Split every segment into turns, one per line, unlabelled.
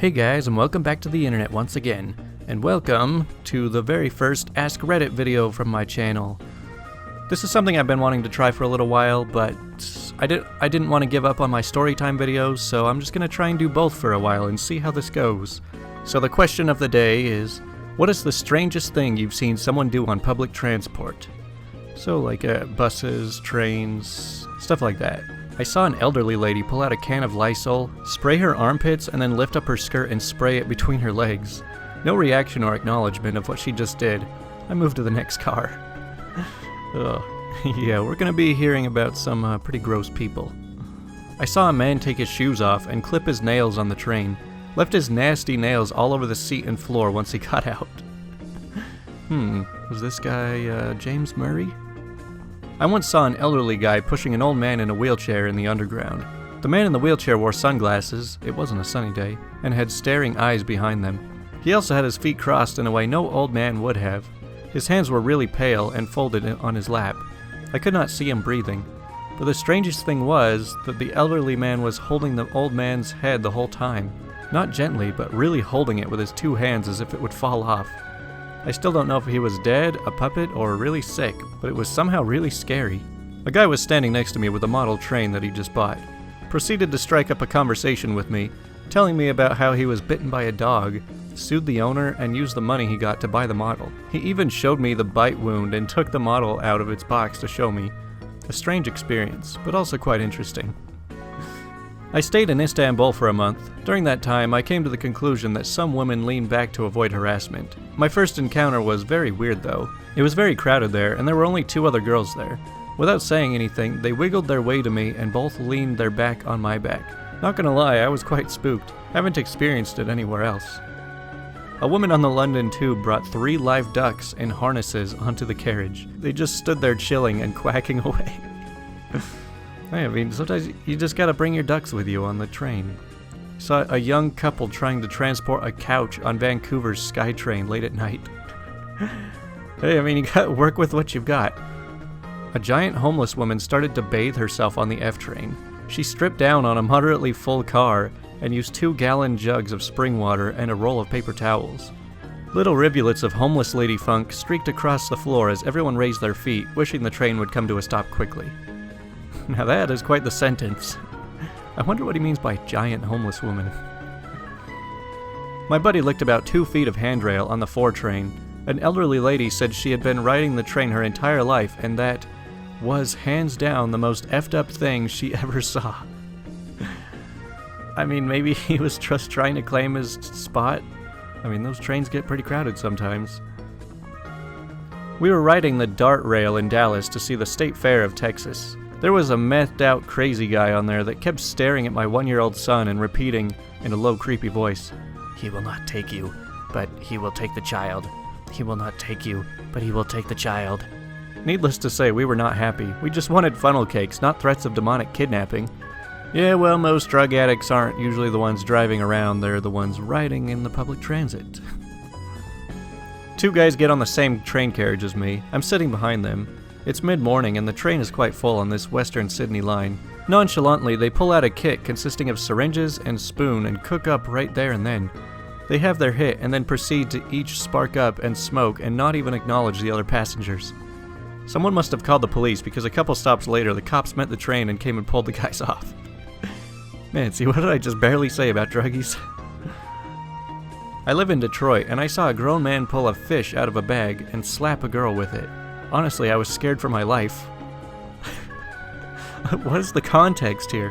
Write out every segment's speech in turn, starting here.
Hey guys, and welcome back to the internet once again, and welcome to the very first AskReddit video from my channel. This is something I've been wanting to try for a little while, but I didn't want to give up on my storytime videos, so I'm just going to try and do both for a while and see how this goes. So the question of the day is, what is the strangest thing you've seen someone do on public transport? So like buses, trains, stuff like that. I saw an elderly lady pull out a can of Lysol, spray her armpits, and then lift up her skirt and spray it between her legs. No reaction or acknowledgement of what she just did. I moved to the next car. Ugh. Yeah, we're gonna be hearing about some pretty gross people. I saw a man take his shoes off and clip his nails on the train. Left his nasty nails all over the seat and floor once he got out. Was this guy James Murray? I once saw an elderly guy pushing an old man in a wheelchair in the underground. The man in the wheelchair wore sunglasses, it wasn't a sunny day, and had staring eyes behind them. He also had his feet crossed in a way no old man would have. His hands were really pale and folded on his lap. I could not see him breathing. But the strangest thing was that the elderly man was holding the old man's head the whole time. Not gently, but really holding it with his two hands as if it would fall off. I still don't know if he was dead, a puppet, or really sick, but it was somehow really scary. A guy was standing next to me with a model train that he just bought. Proceeded to strike up a conversation with me, telling me about how he was bitten by a dog, sued the owner, and used the money he got to buy the model. He even showed me the bite wound and took the model out of its box to show me. A strange experience, but also quite interesting. I stayed in Istanbul for a month. During that time, I came to the conclusion that some women lean back to avoid harassment. My first encounter was very weird though. It was very crowded there, and there were only 2 other girls there. Without saying anything, they wiggled their way to me and both leaned their back on my back. Not gonna lie, I was quite spooked. Haven't experienced it anywhere else. A woman on the London Tube brought 3 live ducks in harnesses onto the carriage. They just stood there chilling and quacking away. I mean, sometimes you just gotta bring your ducks with you on the train. Saw a young couple trying to transport a couch on Vancouver's SkyTrain late at night. Hey, I mean, you gotta work with what you've got. A giant homeless woman started to bathe herself on the F train. She stripped down on a moderately full car and used 2-gallon jugs of spring water and a roll of paper towels. Little rivulets of homeless lady funk streaked across the floor as everyone raised their feet, wishing the train would come to a stop quickly. Now that is quite the sentence. I wonder what he means by giant homeless woman. My buddy licked about 2 feet of handrail on the 4 train. An elderly lady said she had been riding the train her entire life and that was hands down the most effed up thing she ever saw. I mean, maybe he was just trying to claim his spot. I mean, those trains get pretty crowded sometimes. We were riding the DART rail in Dallas to see the State Fair of Texas. There was a methed out crazy guy on there that kept staring at my 1-year-old son and repeating in a low creepy voice, "He will not take you, but he will take the child. He will not take you, but he will take the child." Needless to say, we were not happy. We just wanted funnel cakes, not threats of demonic kidnapping. Yeah, well, most drug addicts aren't usually the ones driving around, they're the ones riding in the public transit. 2 guys get on the same train carriage as me. I'm sitting behind them. It's mid-morning and the train is quite full on this Western Sydney line. Nonchalantly, they pull out a kit consisting of syringes and spoon and cook up right there and then. They have their hit and then proceed to each spark up and smoke and not even acknowledge the other passengers. Someone must have called the police because a couple stops later the cops met the train and came and pulled the guys off. Man, see, what did I just barely say about druggies? I live in Detroit and I saw a grown man pull a fish out of a bag and slap a girl with it. Honestly, I was scared for my life. What is the context here?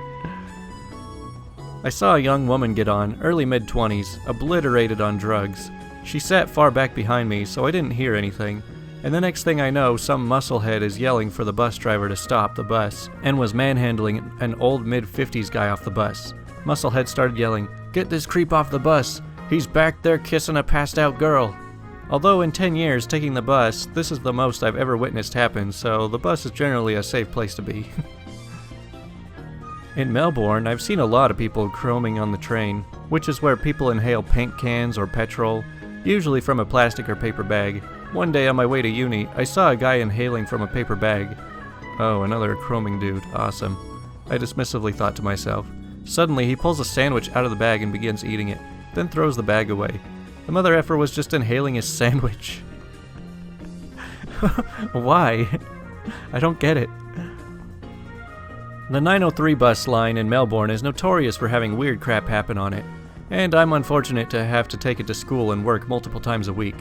I saw a young woman get on, early mid-20s, obliterated on drugs. She sat far back behind me, so I didn't hear anything. And the next thing I know, some musclehead is yelling for the bus driver to stop the bus, and was manhandling an old mid-50s guy off the bus. Musclehead started yelling, "Get this creep off the bus! He's back there kissing a passed-out girl!" Although in 10 years taking the bus, this is the most I've ever witnessed happen, so the bus is generally a safe place to be. In Melbourne, I've seen a lot of people chroming on the train, which is where people inhale paint cans or petrol, usually from a plastic or paper bag. One day on my way to uni, I saw a guy inhaling from a paper bag. Oh, another chroming dude, awesome. I dismissively thought to myself. Suddenly, he pulls a sandwich out of the bag and begins eating it. then throws the bag away. The mother effer was just inhaling his sandwich. Why? I don't get it. The 903 bus line in Melbourne is notorious for having weird crap happen on it, and I'm unfortunate to have to take it to school and work multiple times a week.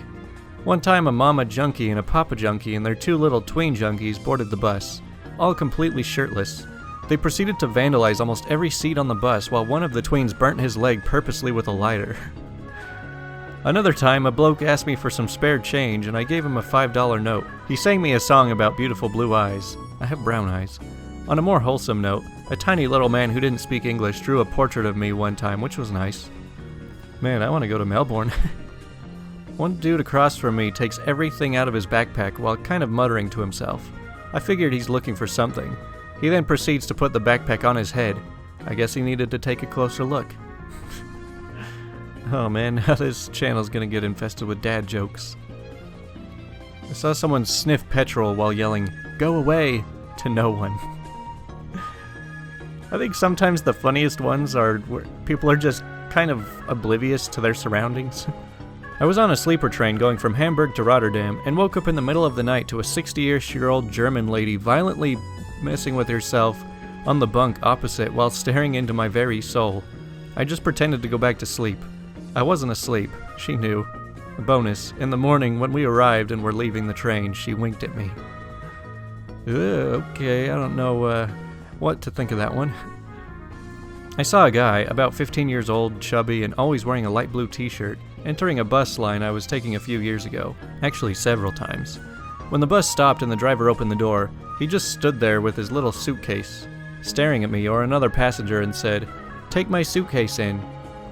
One time a mama junkie and a papa junkie and their 2 little tween junkies boarded the bus, all completely shirtless. They proceeded to vandalize almost every seat on the bus while one of the tweens burnt his leg purposely with a lighter. Another time, a bloke asked me for some spare change and I gave him a $5 note. He sang me a song about beautiful blue eyes. I have brown eyes. On a more wholesome note, a tiny little man who didn't speak English drew a portrait of me one time, which was nice. Man, I want to go to Melbourne. One dude across from me takes everything out of his backpack while kind of muttering to himself. I figured he's looking for something. He then proceeds to put the backpack on his head. I guess he needed to take a closer look. Oh man, now this channel's gonna get infested with dad jokes. I saw someone sniff petrol while yelling, "Go away!" to no one. I think sometimes the funniest ones are where people are just kind of oblivious to their surroundings. I was on a sleeper train going from Hamburg to Rotterdam and woke up in the middle of the night to a 60-ish-year-old German lady violently messing with herself on the bunk opposite while staring into my very soul. I just pretended to go back to sleep. I wasn't asleep. She knew. A bonus, in the morning when we arrived and were leaving the train, she winked at me. Okay, I don't know what to think of that one. I saw a guy, about 15 years old, chubby, and always wearing a light blue t-shirt, entering a bus line I was taking a few years ago. Actually, several times. When the bus stopped and the driver opened the door, he just stood there with his little suitcase, staring at me or another passenger and said, "Take my suitcase in."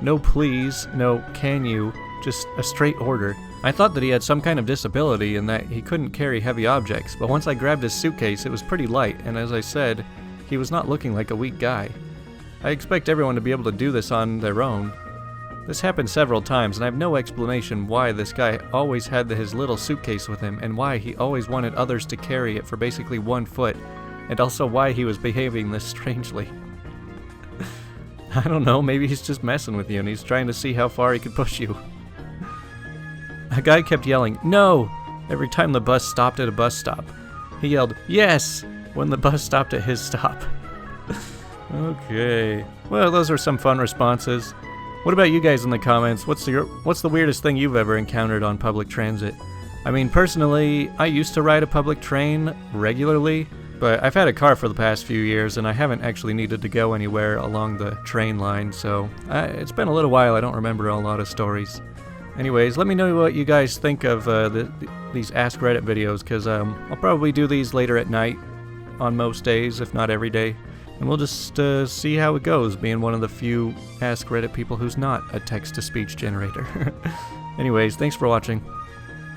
No please, no can you, just a straight order. I thought that he had some kind of disability and that he couldn't carry heavy objects, but once I grabbed his suitcase it was pretty light, and as I said, he was not looking like a weak guy. I expect everyone to be able to do this on their own. This happened several times, and I have no explanation why this guy always had his little suitcase with him, and why he always wanted others to carry it for basically 1 foot, and also why he was behaving this strangely. I don't know, maybe he's just messing with you and he's trying to see how far he could push you. A guy kept yelling, "No!" every time the bus stopped at a bus stop. He yelled, "Yes!" when the bus stopped at his stop. Okay. Well, those are some fun responses. What about you guys in the comments? What's the weirdest thing you've ever encountered on public transit? I mean, personally, I used to ride a public train regularly, but I've had a car for the past few years and I haven't actually needed to go anywhere along the train line, so it's been a little while. I don't remember a lot of stories. Anyways, let me know what you guys think of these Ask Reddit videos, because I'll probably do these later at night on most days, if not every day. And we'll just see how it goes, being one of the few Ask Reddit people who's not a text-to-speech generator. Anyways, thanks for watching.